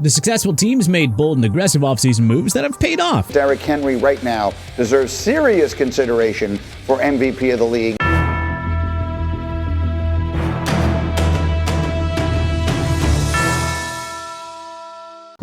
the successful teams made bold and aggressive offseason moves that have paid off. Derk Henry right now deserves serious consideration for MVP of the league.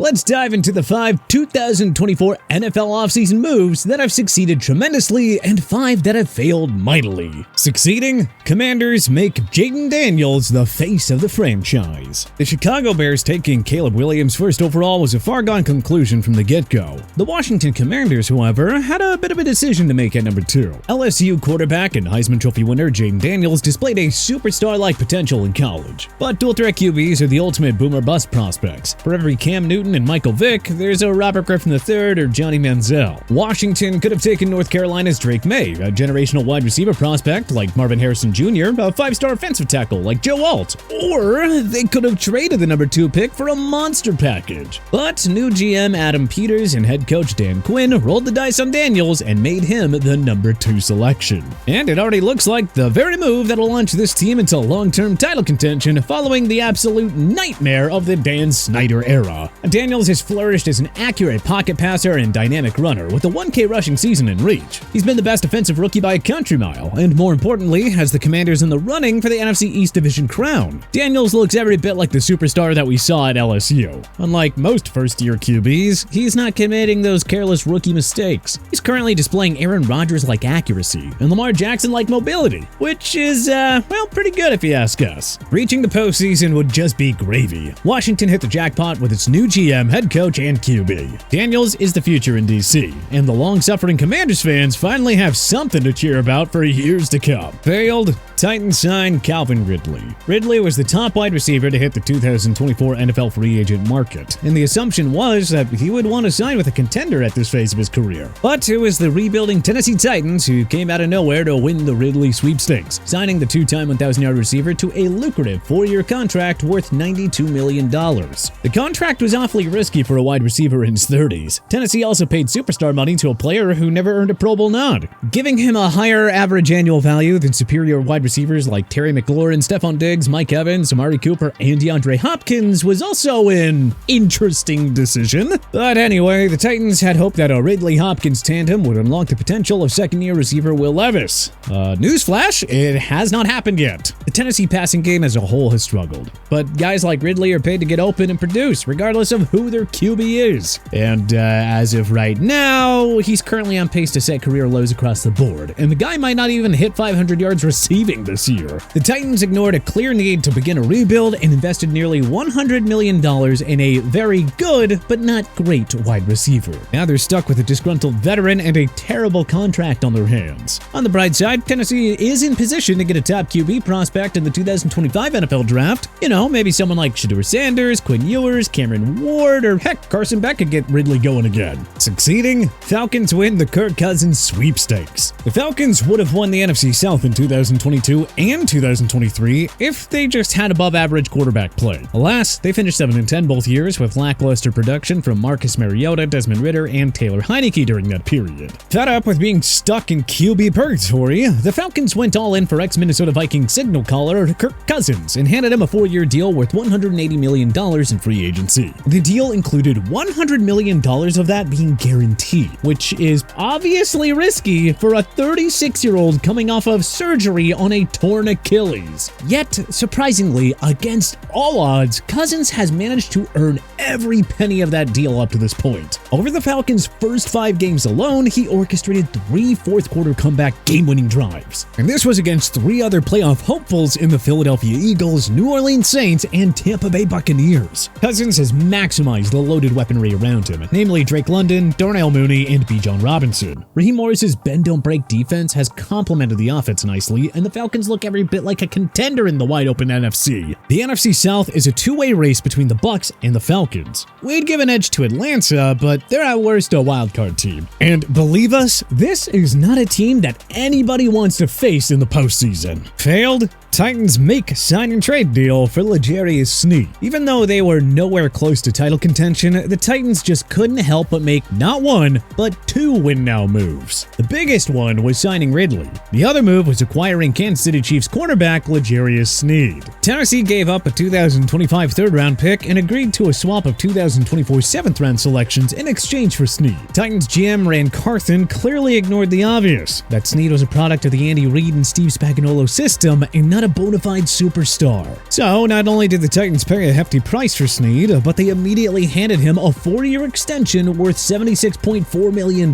Let's dive into the 5 2024 NFL offseason moves that have succeeded tremendously and 5 that have failed mightily. Succeeding, Commanders make Jaden Daniels the face of the franchise. The Chicago Bears taking Caleb Williams first overall was a far-gone conclusion from the get-go. The Washington Commanders, however, had a bit of a decision to make at number 2. LSU quarterback and Heisman Trophy winner Jaden Daniels displayed a superstar-like potential in college. But dual-threat QBs are the ultimate boomer-bust prospects. For every Cam Newton and Michael Vick, there's a Robert Griffin III or Johnny Manziel. Washington could have taken North Carolina's Drake May, a generational wide receiver prospect like Marvin Harrison Jr., a 5-star offensive tackle like Joe Alt, or they could have traded the number 2 pick for a monster package. But new GM Adam Peters and head coach Dan Quinn rolled the dice on Daniels and made him the number 2 selection. And it already looks like the very move that'll launch this team into long-term title contention following the absolute nightmare of the Dan Snyder era. Daniels has flourished as an accurate pocket passer and dynamic runner with a 1K rushing season in reach. He's been the best defensive rookie by a country mile, and more importantly, has the Commanders in the running for the NFC East Division crown. Daniels looks every bit like the superstar that we saw at LSU. Unlike most first-year QBs, he's not committing those careless rookie mistakes. He's currently displaying Aaron Rodgers-like accuracy and Lamar Jackson-like mobility, which is, well, pretty good if you ask us. Reaching the postseason would just be gravy. Washington hit the jackpot with its new GM, head coach, and QB. Daniels is the future in DC, and the long-suffering Commanders fans finally have something to cheer about for years to come. Failed, Titans signed Calvin Ridley. Ridley was the top wide receiver to hit the 2024 NFL free agent market, and the assumption was that he would want to sign with a contender at this phase of his career. But it was the rebuilding Tennessee Titans who came out of nowhere to win the Ridley sweepstakes, signing the 2-time 1,000-yard receiver to a lucrative 4-year contract worth $92 million. The contract was awfully risky for a wide receiver in his 30s. Tennessee also paid superstar money to a player who never earned a Pro Bowl nod, giving him a higher average annual value than superior wide receivers like Terry McLaurin, Stefon Diggs, Mike Evans, Amari Cooper, and DeAndre Hopkins was also an interesting decision. But anyway, the Titans had hoped that a Ridley-Hopkins tandem would unlock the potential of second-year receiver Will Levis. Newsflash, it has not happened yet. The Tennessee passing game as a whole has struggled, but guys like Ridley are paid to get open and produce, regardless of who their QB is. And as of right now, he's currently on pace to set career lows across the board, and the guy might not even hit 500 yards receiving this year. The Titans ignored a clear need to begin a rebuild and invested nearly $100 million in a very good but not great wide receiver. Now they're stuck with a disgruntled veteran and a terrible contract on their hands. On the bright side, Tennessee is in position to get a top QB prospect in the 2025 NFL Draft. You know, maybe someone like Shedeur Sanders, Quinn Ewers, Cameron Ward, or heck, Carson Beck could get Ridley going again. Succeeding, Falcons win the Kirk Cousins sweepstakes. The Falcons would have won the NFC South in 2022 and 2023 if they just had above-average quarterback play. Alas, they finished 7-10 both years with lackluster production from Marcus Mariota, Desmond Ridder, and Taylor Heineke during that period. Fed up with being stuck in QB purgatory, the Falcons went all in for ex-Minnesota Vikings signal caller Kirk Cousins and handed him a 4-year deal worth $180 million in free agency. The deal included $100 million of that being guaranteed, which is obviously risky for a 36-year-old coming off of surgery on a torn Achilles. Yet, surprisingly, against all odds, Cousins has managed to earn every penny of that deal up to this point. Over the Falcons' first 5 games alone, he orchestrated 3 fourth-quarter comeback game-winning drives. And this was against 3 other playoff hopefuls in the Philadelphia Eagles, New Orleans Saints, and Tampa Bay Buccaneers. Cousins has maximized the loaded weaponry around him, namely Drake London, Darnell Mooney, and Bijan Robinson. Raheem Morris's bend-don't-break defense has complemented the offense nicely, and the Falcons look every bit like a contender in the wide-open NFC. The NFC South is a two-way race between the Bucs and the Falcons. We'd give an edge to Atlanta, but they're at worst a wildcard team. And believe us, this is not a team that anybody wants to face in the postseason. Failed? Titans make sign and trade deal for Lerus Sneed. Even though they were nowhere close to title contention, the Titans just couldn't help but make not one, but two win-now moves. The biggest one was signing Ridley. The other move was acquiring Kansas City Chiefs cornerback Lerus Sneed. Tennessee gave up a 2025 third-round pick and agreed to a swap of 2024 seventh-round selections in exchange for Sneed. Titans GM Rand Carthen clearly ignored the obvious, that Sneed was a product of the Andy Reid and Steve Spagnuolo system and not a bona fide superstar. So, not only did the Titans pay a hefty price for Sneed, but they immediately handed him a 4-year extension worth $76.4 million.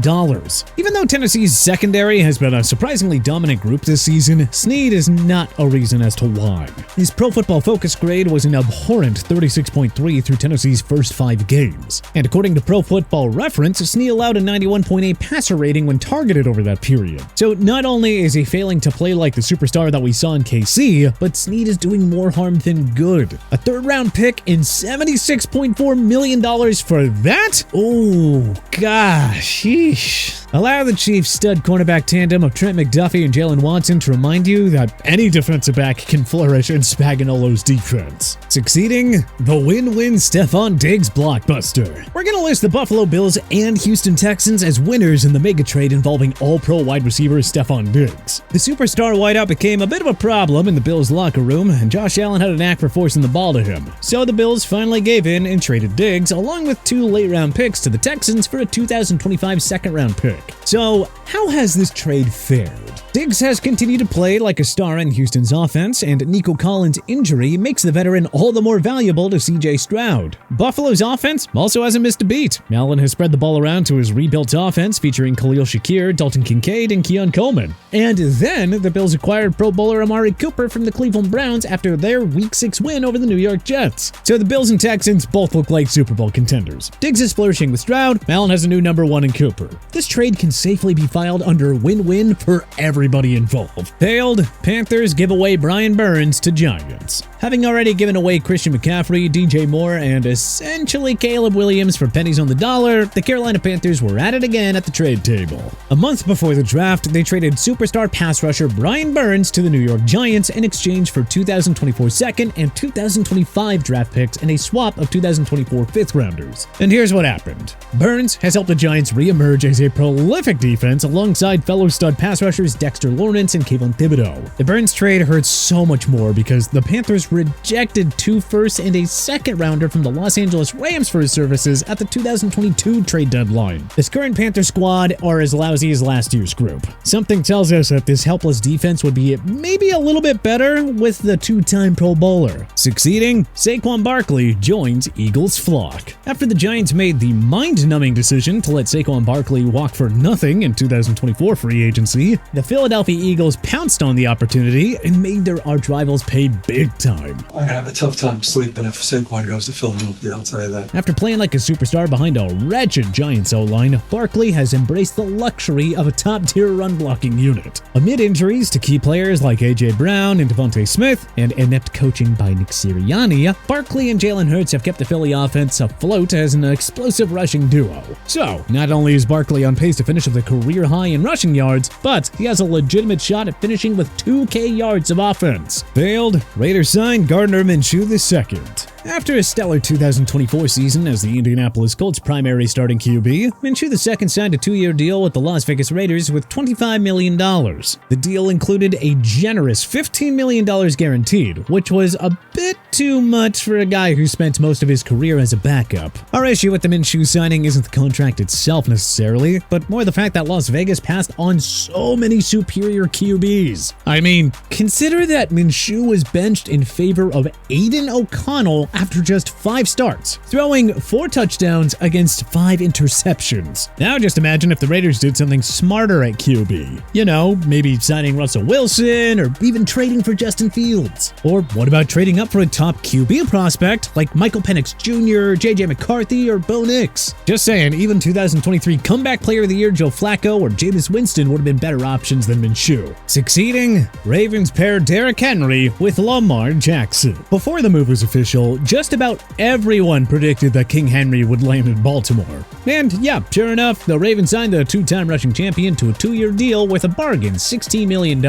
Even though Tennessee's secondary has been a surprisingly dominant group this season, Sneed is not a reason as to why. His Pro Football Focus grade was an abhorrent 36.3 through Tennessee's first 5 games. And according to Pro Football Reference, Sneed allowed a 91.8 passer rating when targeted over that period. So not only is he failing to play like the superstar that we saw in KC, but Sneed is doing more harm than good. A third-round pick and $76.4 million for that? Oh, gosh, sheesh. Allow the Chiefs' stud cornerback tandem of Trent McDuffie and Jalen Watson to remind you that any defensive back can flourish in Spagnuolo's defense. Succeeding? The win-win Stefon Diggs blockbuster. We're going to list the Buffalo Bills and Houston Texans as winners in the mega trade involving all-pro wide receiver Stefon Diggs. The superstar wideout became a bit of a problem in the Bills' locker room, and Josh Allen had a knack for forcing the ball to him. So the Bills finally gave in and traded Diggs, along with 2 late-round picks to the Texans for a 2025 second-round pick. So, how has this trade fared? Diggs has continued to play like a star in Houston's offense, and Nico Collins' injury makes the veteran all the more valuable to CJ Stroud. Buffalo's offense also hasn't missed a beat. Allen has spread the ball around to his rebuilt offense featuring Khalil Shakir, Dalton Kincaid, and Keon Coleman. And then the Bills acquired Pro Bowler Amari Cooper from the Cleveland Browns after their Week 6 win over the New York Jets. So the Bills and Texans both look like Super Bowl contenders. Diggs is flourishing with Stroud, Allen has a new number 1 in Cooper. This trade can safely be filed under win-win for everybody involved. Failed, Panthers give away Brian Burns to Giants. Having already given away Christian McCaffrey, DJ Moore, and essentially Caleb Williams for pennies on the dollar, the Carolina Panthers were at it again at the trade table. A month before the draft, they traded superstar pass rusher Brian Burns to the New York Giants in exchange for 2024 second and 2025 draft picks and a swap of 2024 fifth-rounders. And here's what happened. Burns has helped the Giants re-emerge as a prolific defense alongside fellow stud pass rushers Dexter Lawrence and Kayvon Thibodeau. The Burns trade hurts so much more because the Panthers rejected 2 firsts and a second-rounder from the Los Angeles Rams for his services at the 2022 trade deadline. This current Panther squad are as lousy as last year's group. Something tells us that this helpless defense would be maybe a little bit better with the 2-time Pro Bowler. Succeeding, Saquon Barkley joins Eagles' flock. After the Giants made the mind-numbing decision to let Saquon Barkley walk for nothing in 2024 free agency, the Philadelphia Eagles pounced on the opportunity and made their arch-rivals pay big time. I'm gonna have a tough time sleeping if Saquon goes to Philadelphia, I'll tell you that. After playing like a superstar behind a wretched Giants O-line, Barkley has embraced the luxury of a top-tier run-blocking unit. Amid injuries to key players like A.J. Brown and Devontae Smith, and inept coaching by Nick Sirianni, Barkley and Jalen Hurts have kept the Philly offense afloat as an explosive rushing duo. So, not only is Barkley on pace to finish with a career high in rushing yards, but he has a legitimate shot at finishing with 2K yards of offense. Failed, Raiders signed Gardner Minshew II. After a stellar 2024 season as the Indianapolis Colts' primary starting QB, Minshew II signed a 2-year deal with the Las Vegas Raiders with $25 million. The deal included a generous $15 million guaranteed, which was a bit too much for a guy who spent most of his career as a backup. Our issue with the Minshew signing isn't the contract itself necessarily, but more the fact that Las Vegas passed on so many superior QBs. I mean, consider that Minshew was benched in favor of Aiden O'Connell after just 5 starts, throwing 4 touchdowns against 5 interceptions. Now just imagine if the Raiders did something smarter at QB. You know, maybe signing Russell Wilson or even trading for Justin Fields. Or what about trading up for a top QB prospect like Michael Penix Jr., JJ McCarthy, or Bo Nix? Just saying, even 2023 Comeback Player of the Year Joe Flacco or Jameis Winston would have been better options than Minshew. Succeeding, Ravens pair Derk Henry with Lamar Jackson. Before the move was official, just about everyone predicted that King Henry would land in Baltimore. And yeah, sure enough, the Ravens signed the two-time rushing champion to a 2-year deal with a bargain $16 million.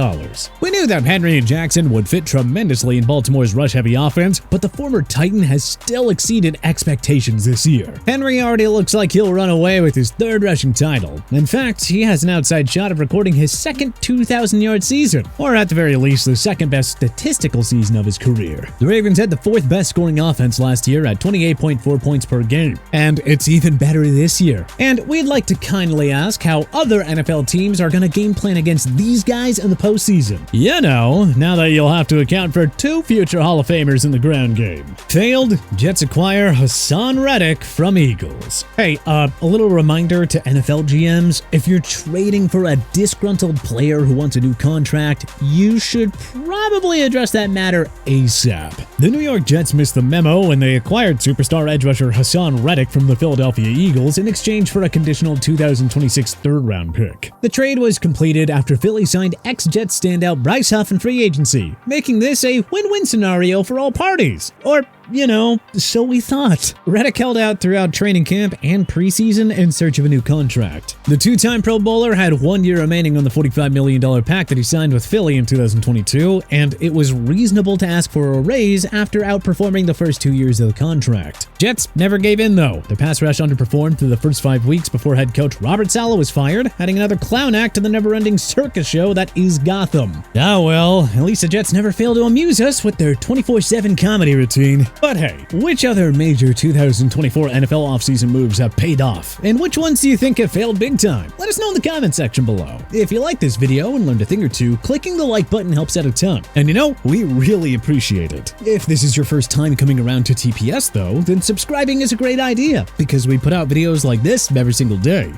We knew that Henry and Jackson would fit tremendously in Baltimore's rush-heavy offense, but the former Titan has still exceeded expectations this year. Henry already looks like he'll run away with his 3rd rushing title. In fact, he has an outside shot of recording his second 2,000-yard season, or at the very least, the second best statistical season of his career. The Ravens had the 4th best scoring offense last year at 28.4 points per game, and it's even better this year. And we'd like to kindly ask how other NFL teams are going to game plan against these guys in the postseason. You know, now that you'll have to account for 2 future Hall of Famers in the ground game. Failed, Jets acquire Hassan Reddick from Eagles. Hey, a little reminder to NFL GMs, if you're trading for a disgruntled player who wants a new contract, you should probably address that matter ASAP. The New York Jets missed the memo when they acquired superstar edge rusher Hassan Reddick from the Philadelphia Eagles in exchange for a conditional 2026 third-round pick. The trade was completed after Philly signed ex-Jets standout Bryce Huff in free agency, making this a win-win scenario for all parties. Or, you know, so we thought. Reddick held out throughout training camp and preseason in search of a new contract. The two-time Pro Bowler had 1 year remaining on the $45 million pact that he signed with Philly in 2022, and it was reasonable to ask for a raise after outperforming the first 2 years of the contract. Jets never gave in though. The pass rush underperformed through the first 5 weeks before head coach Robert Saleh was fired, adding another clown act to the never-ending circus show that is Gotham. Ah well, at least the Jets never fail to amuse us with their 24/7 comedy routine. But hey, which other major 2024 NFL offseason moves have paid off? And which ones do you think have failed big time? Let us know in the comment section below. If you like this video and learned a thing or two, clicking the like button helps out a ton. And you know, we really appreciate it. If this is your first time coming around to TPS though, then subscribing is a great idea, because we put out videos like this every single day.